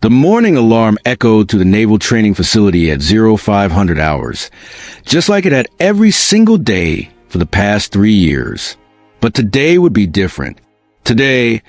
The morning alarm echoed through the naval training facility at 0500 hours, just like it had every single day for the past 3 years. But today would be different. Today,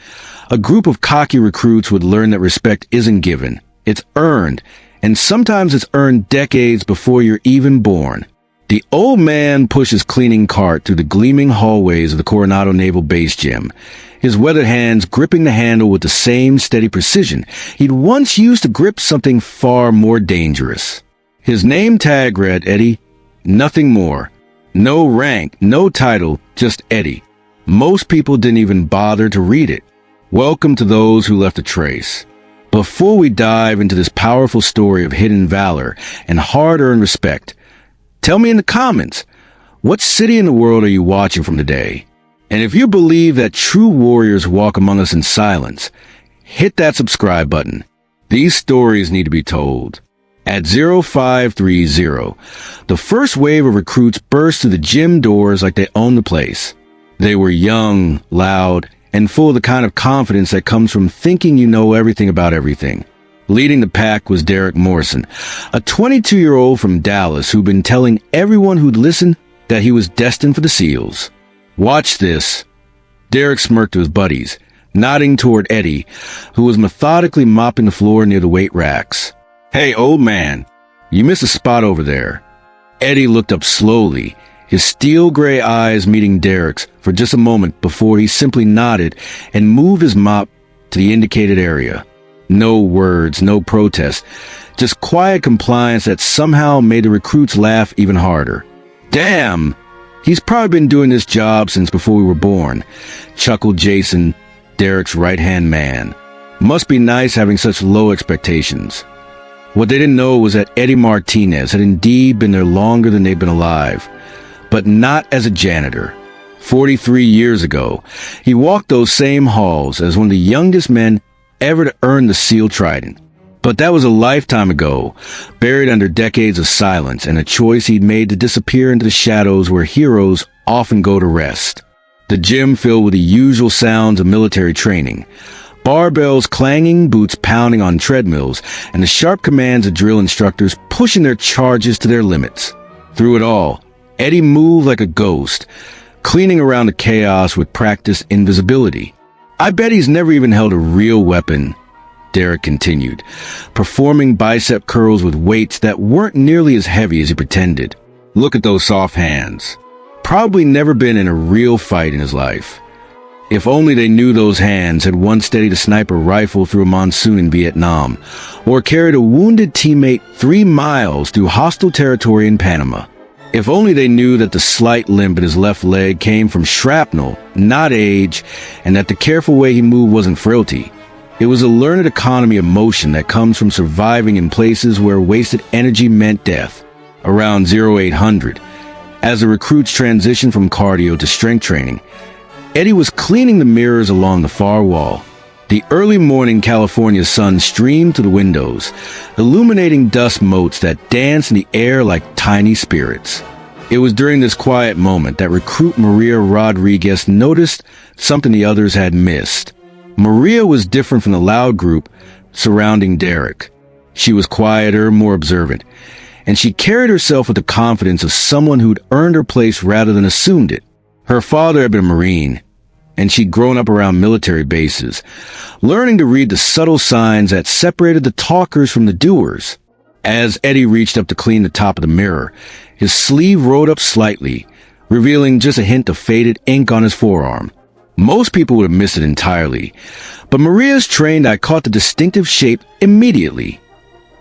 a group of cocky recruits would learn that respect isn't given, it's earned, and sometimes it's earned decades before you're even born. The old man pushed his cleaning cart through the gleaming hallways of the Coronado Naval Base Gym, his weathered hands gripping the handle with the same steady precision he'd once used to grip something far more dangerous. His name tag read Eddie, nothing more. No rank, no title, just Eddie. Most people didn't even bother to read it. Welcome to those who left a trace. Before we dive into this powerful story of hidden valor and hard-earned respect, tell me in the comments, what city in the world are you watching from today? And if you believe that true warriors walk among us in silence, hit that subscribe button. These stories need to be told. At 0530, the first wave of recruits burst through the gym doors like they owned the place. They were young, loud, and full of the kind of confidence that comes from thinking you know everything about everything. Leading the pack was Derek Morrison, a 22-year-old from Dallas who'd been telling everyone who'd listen that he was destined for the SEALs. Watch this. Derek smirked to his buddies, nodding toward Eddie, who was methodically mopping the floor near the weight racks. Hey, old man, you missed a spot over there. Eddie looked up slowly, his steel gray eyes meeting Derek's for just a moment before he simply nodded and moved his mop to the indicated area. No words, no protest, just quiet compliance that somehow made the recruits laugh even harder. Damn! He's probably been doing this job since before we were born, chuckled Jason, Derek's right-hand man. Must be nice having such low expectations. What they didn't know was that Eddie Martinez had indeed been there longer than they'd been alive, but not as a janitor. 43 years ago, he walked those same halls as one of the youngest men ever to earn the SEAL Trident. But that was a lifetime ago, buried under decades of silence and a choice he'd made to disappear into the shadows where heroes often go to rest. The gym filled with the usual sounds of military training, barbells clanging, boots pounding on treadmills, and the sharp commands of drill instructors pushing their charges to their limits. Through it all, Eddie moved like a ghost, cleaning around the chaos with practiced invisibility. I bet he's never even held a real weapon, Derek continued, performing bicep curls with weights that weren't nearly as heavy as he pretended. Look at those soft hands. Probably never been in a real fight in his life. If only they knew those hands had once steadied a sniper rifle through a monsoon in Vietnam, or carried a wounded teammate 3 miles through hostile territory in Panama. If only they knew that the slight limp in his left leg came from shrapnel, not age, and that the careful way he moved wasn't frailty. It was a learned economy of motion that comes from surviving in places where wasted energy meant death. Around 0800, as the recruits transitioned from cardio to strength training, Eddie was cleaning the mirrors along the far wall. The early morning California sun streamed through the windows, illuminating dust motes that danced in the air like tiny spirits. It was during this quiet moment that recruit Maria Rodriguez noticed something the others had missed. Maria was different from the loud group surrounding Derek. She was quieter, more observant, and she carried herself with the confidence of someone who'd earned her place rather than assumed it. Her father had been a Marine, and she'd grown up around military bases, learning to read the subtle signs that separated the talkers from the doers. As Eddie reached up to clean the top of the mirror, his sleeve rolled up slightly, revealing just a hint of faded ink on his forearm. Most people would have missed it entirely, but Maria's trained eye caught the distinctive shape immediately.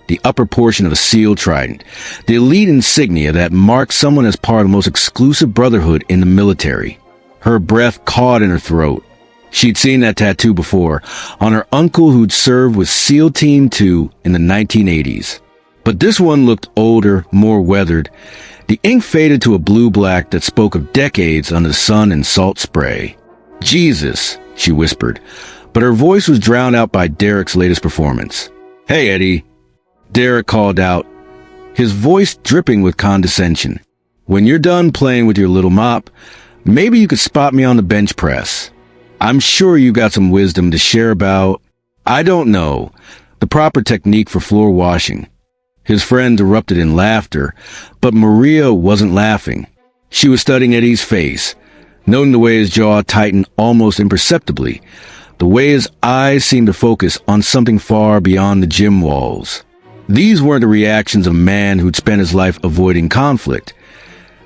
The upper portion of a SEAL Trident, the elite insignia that marked someone as part of the most exclusive brotherhood in the military. Her breath caught in her throat. She'd seen that tattoo before, on her uncle who'd served with SEAL Team 2 in the 1980s. But this one looked older, more weathered. The ink faded to a blue-black that spoke of decades under the sun and salt spray. Jesus, she whispered, but her voice was drowned out by Derek's latest performance. Hey, Eddie, Derek called out, his voice dripping with condescension. When you're done playing with your little mop, maybe you could spot me on the bench press. I'm sure you got some wisdom to share about, I don't know, the proper technique for floor washing. His friends erupted in laughter, but Maria wasn't laughing. She was studying Eddie's face, noting the way his jaw tightened almost imperceptibly, the way his eyes seemed to focus on something far beyond the gym walls. These weren't the reactions of a man who'd spent his life avoiding conflict.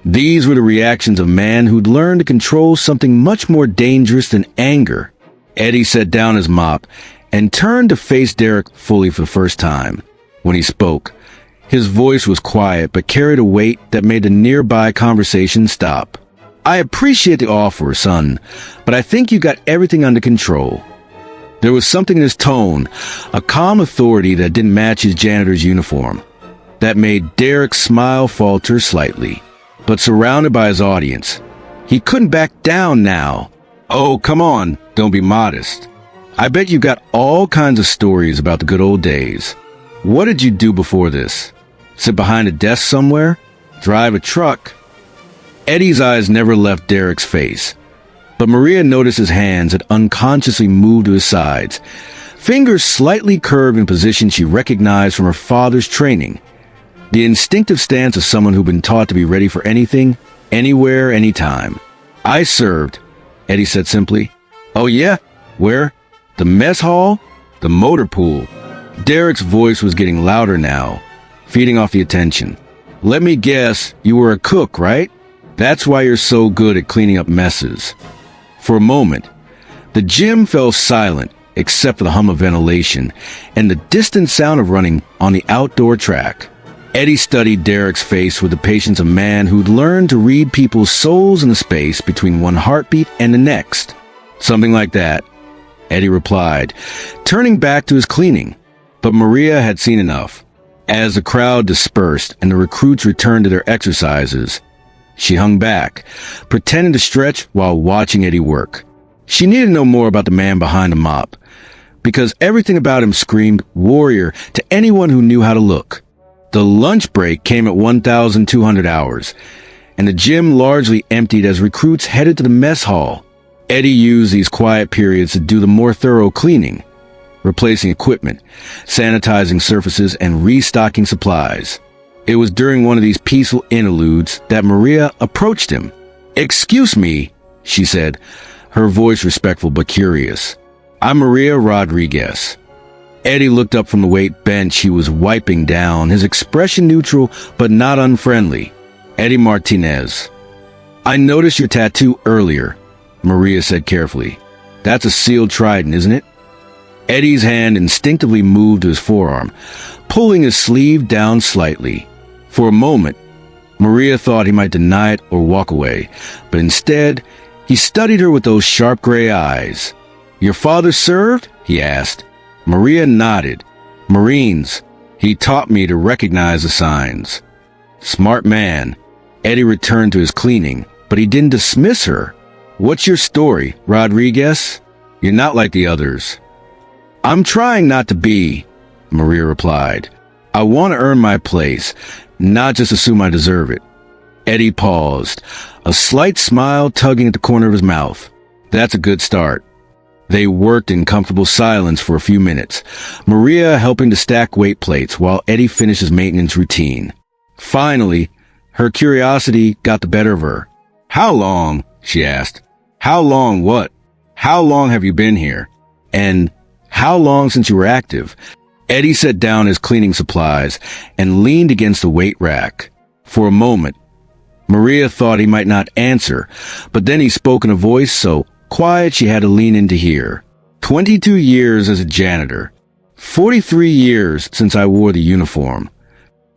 These were the reactions of a man who'd learned to control something much more dangerous than anger. Eddie set down his mop and turned to face Derek fully for the first time. When he spoke, his voice was quiet but carried a weight that made the nearby conversation stop. "I appreciate the offer, son, but I think you got everything under control." There was something in his tone, a calm authority that didn't match his janitor's uniform, that made Derek's smile falter slightly. But surrounded by his audience, he couldn't back down now. "Oh, come on, don't be modest. I bet you got all kinds of stories about the good old days. What did you do before this? Sit behind a desk somewhere? Drive a truck?" Eddie's eyes never left Derek's face, but Maria noticed his hands had unconsciously moved to his sides, fingers slightly curved in position she recognized from her father's training. The instinctive stance of someone who'd been taught to be ready for anything, anywhere, anytime. "I served," Eddie said simply. "Oh yeah? Where? The mess hall? The motor pool?" Derek's voice was getting louder now, feeding off the attention. "Let me guess, you were a cook, right? That's why you're so good at cleaning up messes." For a moment, the gym fell silent except for the hum of ventilation and the distant sound of running on the outdoor track. Eddie studied Derek's face with the patience of a man who'd learned to read people's souls in the space between one heartbeat and the next. "Something like that," Eddie replied, turning back to his cleaning. But Maria had seen enough. As the crowd dispersed and the recruits returned to their exercises, she hung back, pretending to stretch while watching Eddie work. She needed to know more about the man behind the mop, because everything about him screamed warrior to anyone who knew how to look. The lunch break came at 1,200 hours, and the gym largely emptied as recruits headed to the mess hall. Eddie used these quiet periods to do the more thorough cleaning, replacing equipment, sanitizing surfaces, and restocking supplies. It was during one of these peaceful interludes that Maria approached him. "Excuse me," she said, her voice respectful but curious. "I'm Maria Rodriguez." Eddie looked up from the weight bench he was wiping down, his expression neutral but not unfriendly. "Eddie Martinez." "I noticed your tattoo earlier," Maria said carefully. "That's a SEAL Trident, isn't it?" Eddie's hand instinctively moved to his forearm, pulling his sleeve down slightly. For a moment, Maria thought he might deny it or walk away, but instead, he studied her with those sharp gray eyes. "Your father served?" he asked. Maria nodded. "Marines. He taught me to recognize the signs." "Smart man." Eddie returned to his cleaning, but he didn't dismiss her. "What's your story, Rodriguez? You're not like the others." "I'm trying not to be," Maria replied. "I want to earn my place, not just assume I deserve it." Eddie paused, a slight smile tugging at the corner of his mouth. "That's a good start." They worked in comfortable silence for a few minutes, Maria helping to stack weight plates while Eddie finished his maintenance routine. Finally, her curiosity got the better of her. "How long?" she asked. "How long what? How long have you been here? And how long since you were active?" Eddie set down his cleaning supplies and leaned against the weight rack. For a moment, Maria thought he might not answer, but then he spoke in a voice so quiet she had to lean in to hear. 22 years as a janitor. 43 years since I wore the uniform."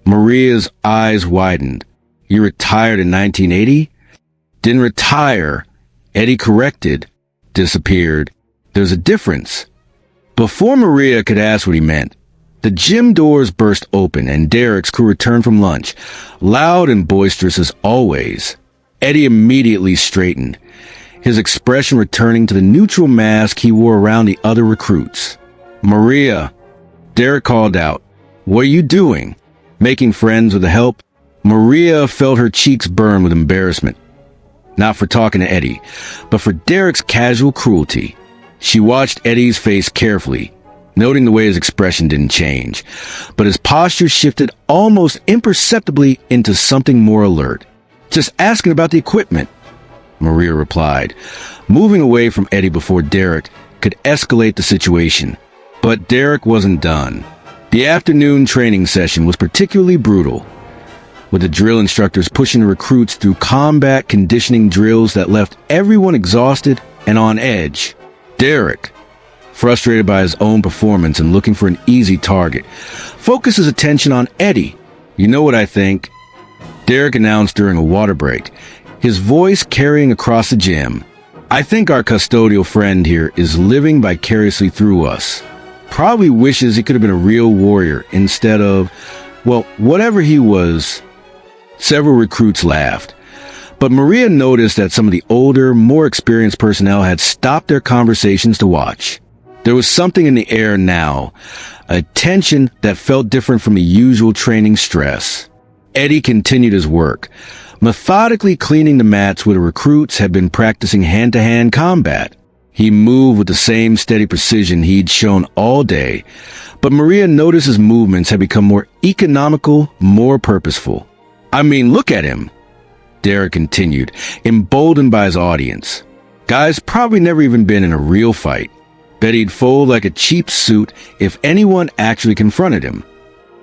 Maria's eyes widened. "You retired in 1980? "Didn't retire," Eddie corrected. "Disappeared. There's a difference." Before Maria could ask what he meant, the gym doors burst open and Derek's crew returned from lunch, loud and boisterous as always. Eddie immediately straightened, his expression returning to the neutral mask he wore around the other recruits. "Maria," Derek called out. "What are you doing? Making friends with the help?" Maria felt her cheeks burn with embarrassment. Not for talking to Eddie, but for Derek's casual cruelty. She watched Eddie's face carefully, noting the way his expression didn't change, but his posture shifted almost imperceptibly into something more alert. "Just asking about the equipment," Maria replied, moving away from Eddie before Derek could escalate the situation. But Derek wasn't done. The afternoon training session was particularly brutal, with the drill instructors pushing recruits through combat conditioning drills that left everyone exhausted and on edge. Derek, frustrated by his own performance and looking for an easy target, focused his attention on Eddie. "You know what I think?" Derek announced during a water break, his voice carrying across the gym. "I think our custodial friend here is living vicariously through us. Probably wishes he could have been a real warrior instead of, well, whatever he was." Several recruits laughed, but Maria noticed that some of the older, more experienced personnel had stopped their conversations to watch. There was something in the air now, a tension that felt different from the usual training stress. Eddie continued his work, methodically cleaning the mats where the recruits had been practicing hand-to-hand combat. He moved with the same steady precision he'd shown all day, but Maria noticed his movements had become more economical, more purposeful. "I mean, look at him," Derek continued, emboldened by his audience. "Guy's probably never even been in a real fight. Bet he'd fold like a cheap suit if anyone actually confronted him."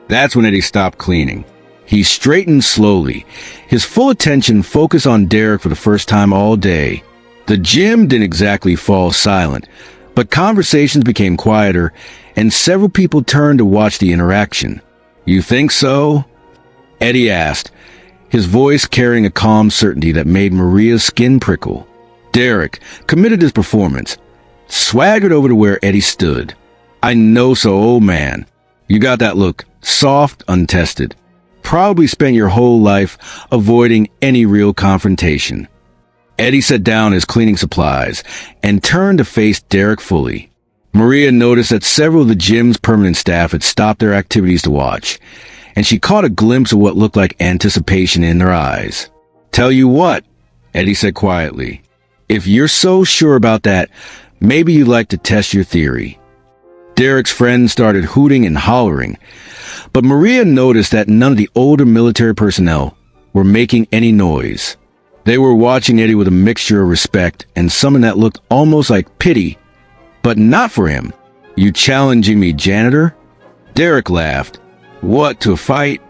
That's when Eddie stopped cleaning. He straightened slowly, his full attention focused on Derek for the first time all day. The gym didn't exactly fall silent, but conversations became quieter, and several people turned to watch the interaction. "You think so?" Eddie asked, his voice carrying a calm certainty that made Maria's skin prickle. Derek, committed his performance, swaggered over to where Eddie stood. "I know so, old man. You got that look, soft, untested. Probably spent your whole life avoiding any real confrontation." Eddie set down his cleaning supplies and turned to face Derek fully. Maria noticed that several of the gym's permanent staff had stopped their activities to watch, and she caught a glimpse of what looked like anticipation in their eyes. "Tell you what," Eddie said quietly, "if you're so sure about that, maybe you'd like to test your theory." Derek's friends started hooting and hollering, but Maria noticed that none of the older military personnel were making any noise. They were watching Eddie with a mixture of respect and something that looked almost like pity, but not for him. "You challenging me, janitor?" Derek laughed. "What, to a fight?"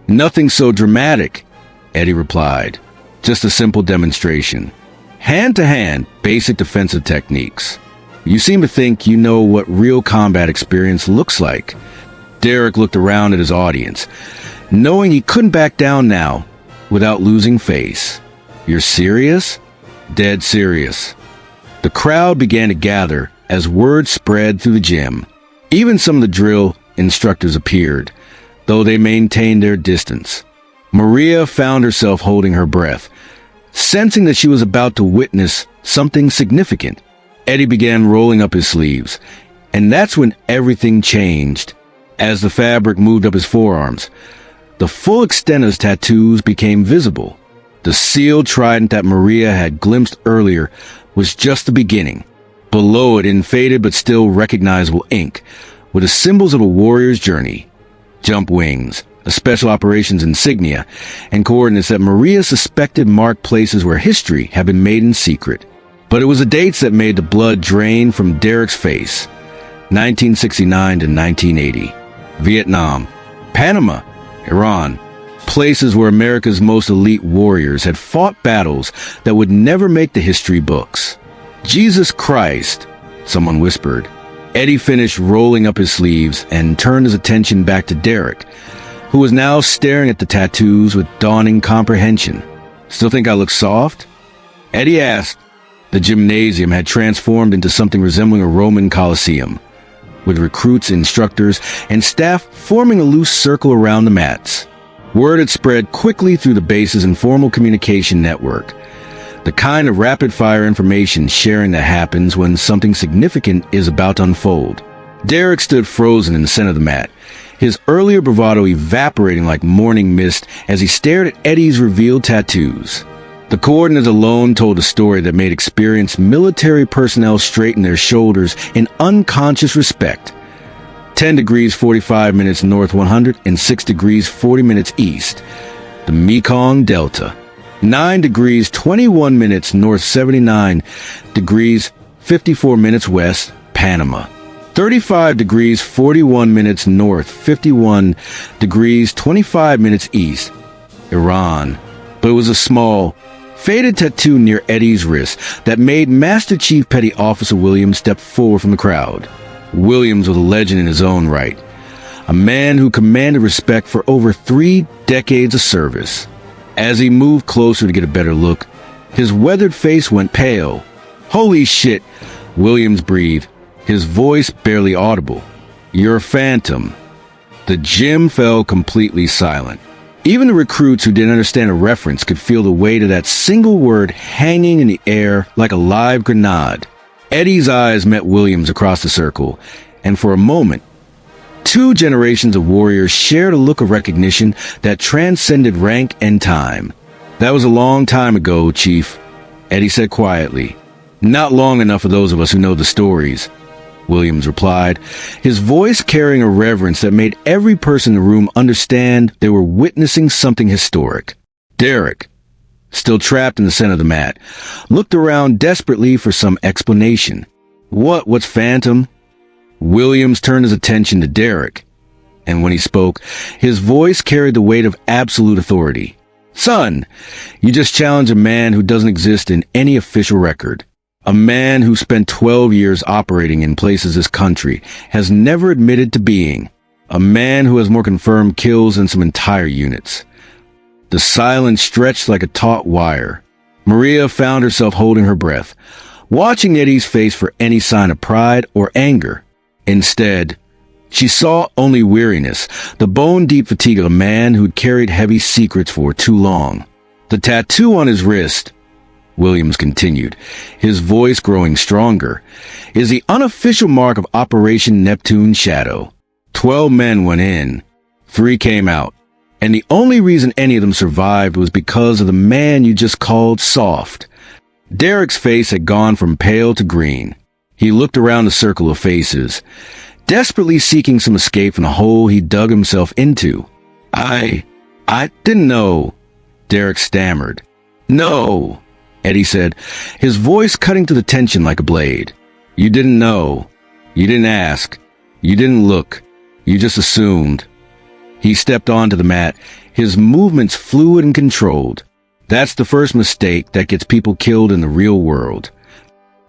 "Nothing so dramatic," Eddie replied. "Just a simple demonstration. Hand-to-hand, basic defensive techniques. You seem to think you know what real combat experience looks like." Derek looked around at his audience, knowing he couldn't back down now without losing face. "You're serious?" "Dead serious." The crowd began to gather as word spread through the gym. Even some of the drill instructors appeared, though they maintained their distance. Maria found herself holding her breath, sensing that she was about to witness something significant. Eddie began rolling up his sleeves, and that's when everything changed. As the fabric moved up his forearms, the full extent of his tattoos became visible. The SEAL Trident that Maria had glimpsed earlier was just the beginning. Below it, in faded but still recognizable ink, were the symbols of a warrior's journey: jump wings, a special operations insignia, and coordinates that Maria suspected marked places where history had been made in secret. But it was the dates that made the blood drain from Derek's face. 1969 to 1980. Vietnam, Panama, Iran. Places where America's most elite warriors had fought battles that would never make the history books. "Jesus Christ," someone whispered. Eddie finished rolling up his sleeves and turned his attention back to Derek, who was now staring at the tattoos with dawning comprehension. "Still think I look soft?" Eddie asked. The gymnasium had transformed into something resembling a Roman Colosseum, with recruits, instructors, and staff forming a loose circle around the mats. Word had spread quickly through the base's informal communication network, the kind of rapid-fire information sharing that happens when something significant is about to unfold. Derek stood frozen in the center of the mat, his earlier bravado evaporating like morning mist as he stared at Eddie's revealed tattoos. The coordinates alone told a story that made experienced military personnel straighten their shoulders in unconscious respect. 10 degrees 45 minutes north 106 degrees 40 minutes east, the Mekong Delta. 9 degrees 21 minutes north 79 degrees 54 minutes west, Panama. 35 degrees 41 minutes north 51 degrees 25 minutes east, Iran. But it was a small, faded tattoo near Eddie's wrist that made Master Chief Petty Officer Williams step forward from the crowd. Williams was a legend in his own right, a man who commanded respect for over 3 decades of service. As he moved closer to get a better look, his weathered face went pale. "Holy shit," Williams breathed, his voice barely audible. "You're a phantom." The gym fell completely silent. Even the recruits who didn't understand a reference could feel the weight of that single word hanging in the air like a live grenade. Eddie's eyes met Williams across the circle, and for a moment, 2 generations of warriors shared a look of recognition that transcended rank and time. "That was a long time ago, Chief," Eddie said quietly. "Not long enough for those of us who know the stories," Williams replied, his voice carrying a reverence that made every person in the room understand they were witnessing something historic. Derek, still trapped in the center of the mat, looked around desperately for some explanation. What's phantom?" Williams turned his attention to Derek, and when he spoke, his voice carried the weight of absolute authority. "Son, you just challenged a man who doesn't exist in any official record. A man who spent 12 years operating in places this country has never admitted to being. A man who has more confirmed kills than some entire units." The silence stretched like a taut wire. Maria found herself holding her breath, watching Eddie's face for any sign of pride or anger. Instead, she saw only weariness, the bone-deep fatigue of a man who'd carried heavy secrets for too long. "The tattoo on his wrist," Williams continued, his voice growing stronger, "is the unofficial mark of Operation Neptune Shadow. 12 men went in, 3 came out, and the only reason any of them survived was because of the man you just called soft." Derek's face had gone from pale to green. He looked around the circle of faces, desperately seeking some escape from the hole he dug himself into. I didn't know," Derek stammered. "No," Eddie said, his voice cutting to the tension like a blade. "You didn't know. You didn't ask. You didn't look. You just assumed." He stepped onto the mat, his movements fluid and controlled. That's the first mistake that gets people killed in the real world.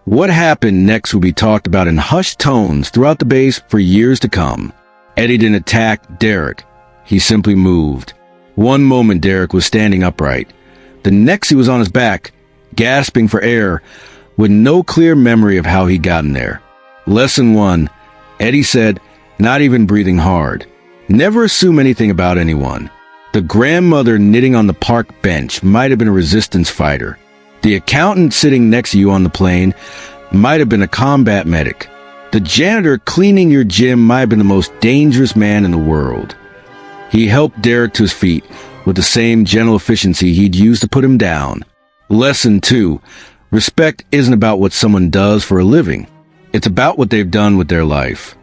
What happened next will be talked about in hushed tones throughout the base for years to come. Eddie didn't attack Derek. He simply moved. One moment Derek was standing upright. The next he was on his back, gasping for air, with no clear memory of how he'd gotten there. Lesson 1, Eddie said, not even breathing hard. Never assume anything about anyone. The grandmother knitting on the park bench might have been a resistance fighter. The accountant sitting next to you on the plane might have been a combat medic. The janitor cleaning your gym might have been the most dangerous man in the world. He helped Derek to his feet with the same gentle efficiency he'd used to put him down. Lesson 2, respect isn't about what someone does for a living. It's about what they've done with their life.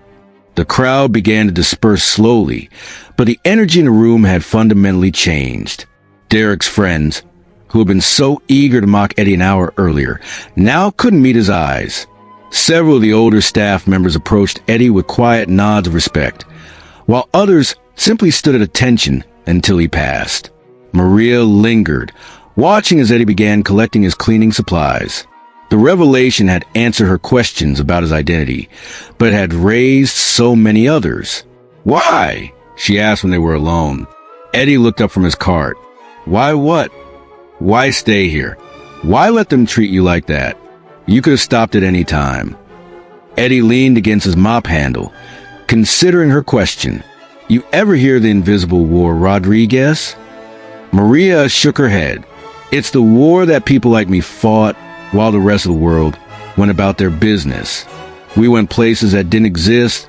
The crowd began to disperse slowly, but the energy in the room had fundamentally changed. Derek's friends, who had been so eager to mock Eddie an hour earlier, now couldn't meet his eyes. Several of the older staff members approached Eddie with quiet nods of respect, while others simply stood at attention until he passed. Maria lingered, watching as Eddie began collecting his cleaning supplies. The revelation had answered her questions about his identity, but had raised so many others. "Why?" she asked when they were alone. Eddie looked up from his cart. "Why what? Why stay here? Why let them treat you like that? You could have stopped at any time." Eddie leaned against his mop handle, considering her question. "You ever hear the Invisible War, Rodriguez?" Maria shook her head. "It's the war that people like me fought while the rest of the world went about their business. We went places that didn't exist,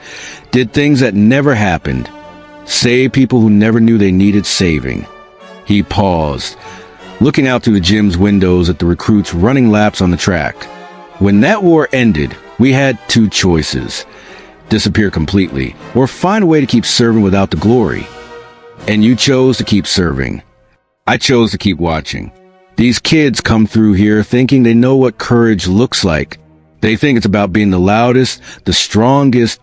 did things that never happened, saved people who never knew they needed saving." He paused, looking out through the gym's windows at the recruits running laps on the track. "When that war ended, we had 2 choices. disappear completely, or find a way to keep serving without the glory. And you chose to keep serving. I chose to keep watching. These kids come through here thinking they know what courage looks like. They think it's about being the loudest, the strongest,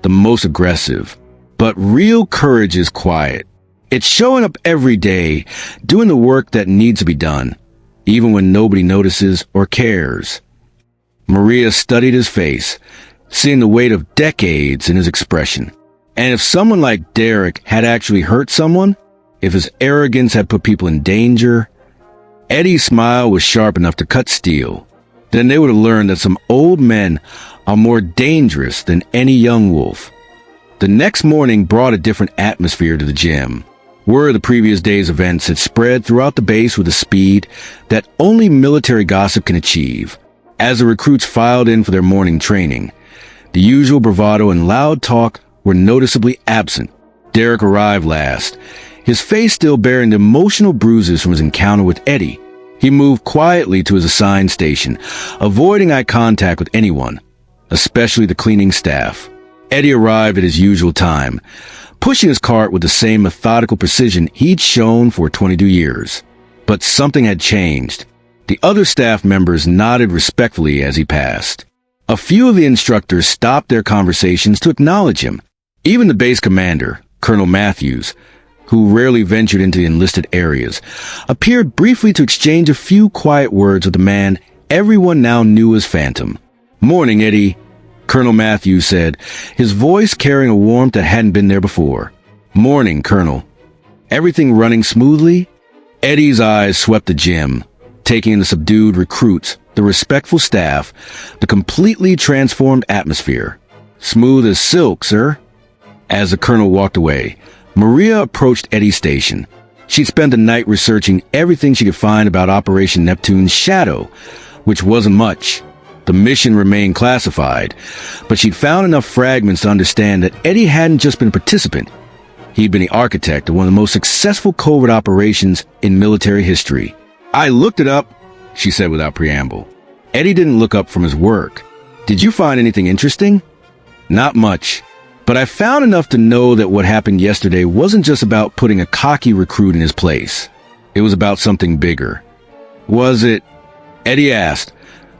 the most aggressive. But real courage is quiet. It's showing up every day, doing the work that needs to be done, even when nobody notices or cares. Maria studied his face, seeing the weight of decades in his expression. And if someone like Derek had actually hurt someone, if his arrogance had put people in danger, Eddie's smile was sharp enough to cut steel. Then they would have learned that some old men are more dangerous than any young wolf. The next morning brought a different atmosphere to the gym. Word of the previous day's events had spread throughout the base with a speed that only military gossip can achieve. As the recruits filed in for their morning training, the usual bravado and loud talk were noticeably absent. Derek arrived last, his face still bearing the emotional bruises from his encounter with Eddie. He moved quietly to his assigned station, avoiding eye contact with anyone, especially the cleaning staff. Eddie arrived at his usual time, pushing his cart with the same methodical precision he'd shown for 22 years. But something had changed. The other staff members nodded respectfully as he passed. A few of the instructors stopped their conversations to acknowledge him. Even the base commander, Colonel Matthews, who rarely ventured into the enlisted areas, appeared briefly to exchange a few quiet words with the man everyone now knew as Phantom. "Morning, Eddie," Colonel Matthews said, his voice carrying a warmth that hadn't been there before. "Morning, Colonel. Everything running smoothly?" Eddie's eyes swept the gym, taking in the subdued recruits, the respectful staff, the completely transformed atmosphere. "Smooth as silk, sir." As the colonel walked away, Maria approached Eddie's station. She'd spent the night researching everything she could find about Operation Neptune's Shadow, which wasn't much. The mission remained classified, but she'd found enough fragments to understand that Eddie hadn't just been a participant. He'd been the architect of one of the most successful covert operations in military history. "I looked it up," she said without preamble. Eddie didn't look up from his work. "Did you find anything interesting?" "Not much. But I found enough to know that what happened yesterday wasn't just about putting a cocky recruit in his place. It was about something bigger." "Was it?" Eddie asked,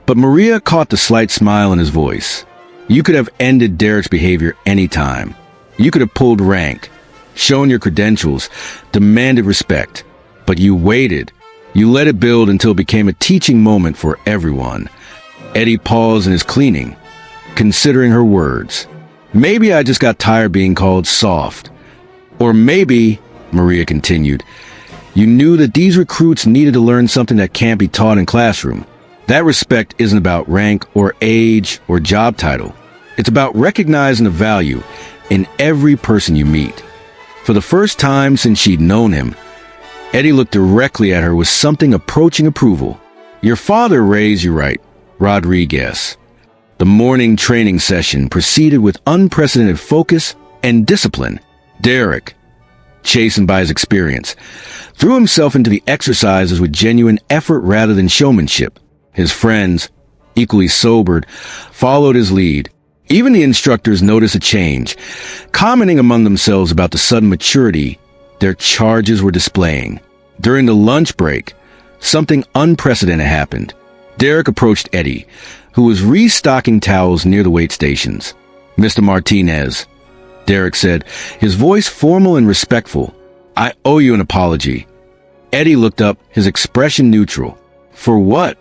but Maria caught the slight smile in his voice. "You could have ended Derek's behavior any time. You could have pulled rank, shown your credentials, demanded respect. But you waited. You let it build until it became a teaching moment for everyone." Eddie paused in his cleaning, considering her words. "Maybe I just got tired being called soft. Or maybe," Maria continued, "you knew that these recruits needed to learn something that can't be taught in classroom. That respect isn't about rank or age or job title. It's about recognizing the value in every person you meet." For the first time since she'd known him, Eddie looked directly at her with something approaching approval. "Your father raised you right, Rodriguez." The morning training session proceeded with unprecedented focus and discipline. Derek, chastened by his experience, threw himself into the exercises with genuine effort rather than showmanship. His friends, equally sobered, followed his lead. Even the instructors noticed a change, commenting among themselves about the sudden maturity their charges were displaying. During the lunch break, something unprecedented happened. Derek approached Eddie, who was restocking towels near the weight stations. "Mr. Martinez," Derek said, his voice formal and respectful, "I owe you an apology." Eddie looked up, his expression neutral. "For what?"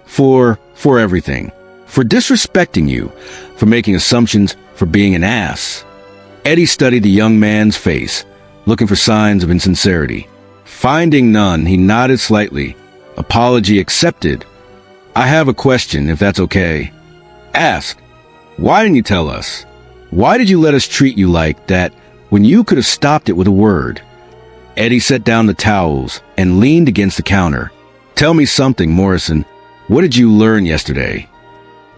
For everything. For disrespecting you, for making assumptions, for being an ass." Eddie studied the young man's face, looking for signs of insincerity. Finding none, he nodded slightly. "Apology accepted. I have a question, if that's okay." "Ask. Why didn't you tell us? Why did you let us treat you like that when you could have stopped it with a word?" Eddie set down the towels and leaned against the counter. "Tell me something, Morrison. What did you learn yesterday?"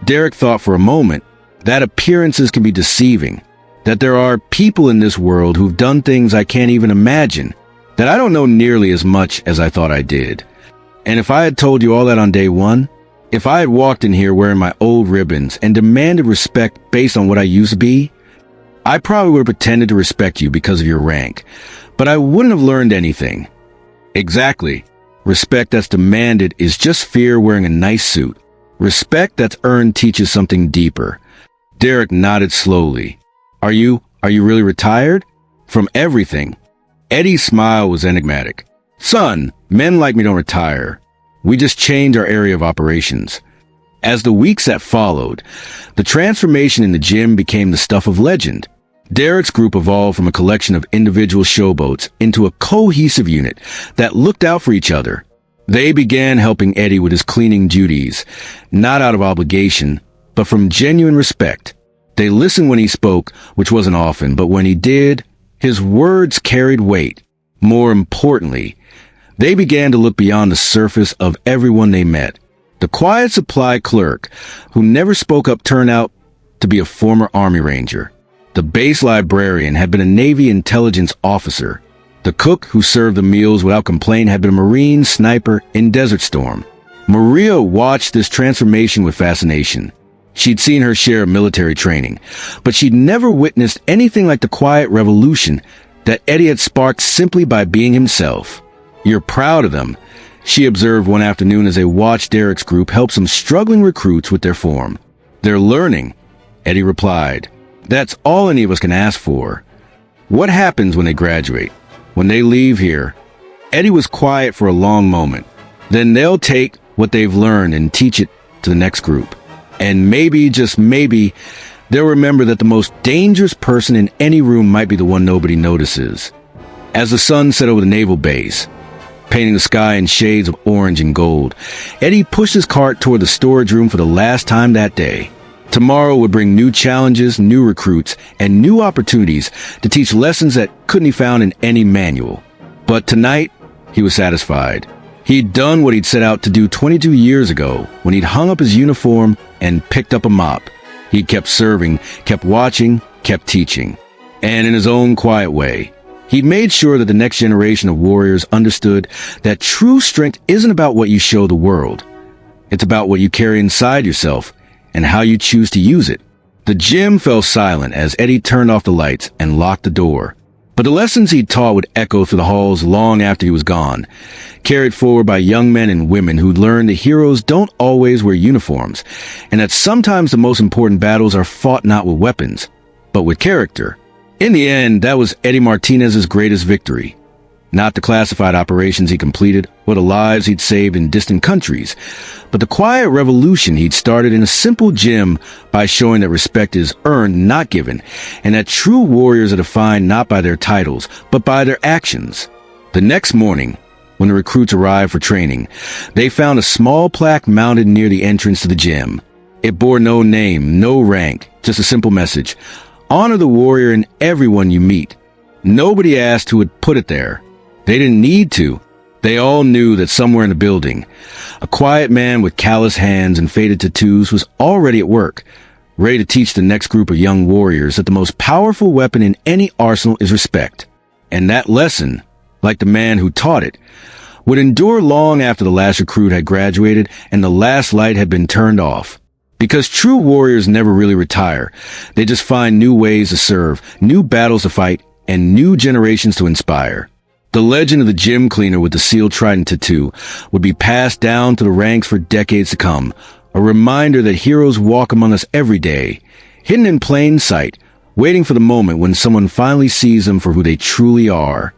Derek thought for a moment that appearances can be deceiving, that there are people in this world who've done things I can't even imagine, that I don't know nearly as much as I thought I did. And if I had told you all that on day one, If I had walked in here wearing my old ribbons and demanded respect based on what I used to be, I probably would have pretended to respect you because of your rank, but I wouldn't have learned anything. Exactly. Respect that's demanded is just fear wearing a nice suit. Respect that's earned teaches something deeper. Derek nodded slowly. Are you really retired? From everything. Eddie's smile was enigmatic. Son, men like me don't retire. We just change our area of operations. As the weeks that followed, the transformation in the gym became the stuff of legend. Derek's group evolved from a collection of individual showboats into a cohesive unit that looked out for each other. They began helping Eddie with his cleaning duties, not out of obligation, but from genuine respect. They listened when he spoke, which wasn't often, but when he did, his words carried weight. More importantly, they began to look beyond the surface of everyone they met. The quiet supply clerk, who never spoke up, turned out to be a former Army Ranger. The base librarian had been a Navy intelligence officer. The cook who served the meals without complaint had been a Marine sniper in Desert Storm. Maria watched this transformation with fascination. She'd seen her share of military training, but she'd never witnessed anything like the quiet revolution that Eddie had sparked simply by being himself. You're proud of them, she observed one afternoon as they watched Derek's group help some struggling recruits with their form. They're learning, Eddie replied. That's all any of us can ask for. What happens when they graduate? When they leave here? Eddie was quiet for a long moment. Then they'll take what they've learned and teach it to the next group. And maybe, just maybe, they'll remember that the most dangerous person in any room might be the one nobody notices. As the sun set over the naval base, painting the sky in shades of orange and gold, Eddie pushed his cart toward the storage room for the last time that day. Tomorrow would bring new challenges, new recruits, and new opportunities to teach lessons that couldn't be found in any manual. But tonight, he was satisfied. He'd done what he'd set out to do 22 years ago when he'd hung up his uniform and picked up a mop. He'd kept serving, kept watching, kept teaching. And in his own quiet way, he'd made sure that the next generation of warriors understood that true strength isn't about what you show the world. It's about what you carry inside yourself and how you choose to use it. The gym fell silent as Eddie turned off the lights and locked the door. But the lessons he'd taught would echo through the halls long after he was gone, carried forward by young men and women who'd learned that heroes don't always wear uniforms, and that sometimes the most important battles are fought not with weapons, but with character. In the end, that was Eddie Martinez's greatest victory. Not the classified operations he completed or the lives he'd saved in distant countries, but the quiet revolution he'd started in a simple gym by showing that respect is earned, not given, and that true warriors are defined not by their titles, but by their actions. The next morning, when the recruits arrived for training, they found a small plaque mounted near the entrance to the gym. It bore no name, no rank, just a simple message: honor the warrior in everyone you meet. Nobody asked who had put it there. They didn't need to. They all knew that somewhere in the building, a quiet man with callous hands and faded tattoos was already at work, ready to teach the next group of young warriors that the most powerful weapon in any arsenal is respect. And that lesson, like the man who taught it, would endure long after the last recruit had graduated and the last light had been turned off. Because true warriors never really retire. They just find new ways to serve, new battles to fight, and new generations to inspire. The legend of the gym cleaner with the SEAL Trident tattoo would be passed down to the ranks for decades to come, a reminder that heroes walk among us every day, hidden in plain sight, waiting for the moment when someone finally sees them for who they truly are.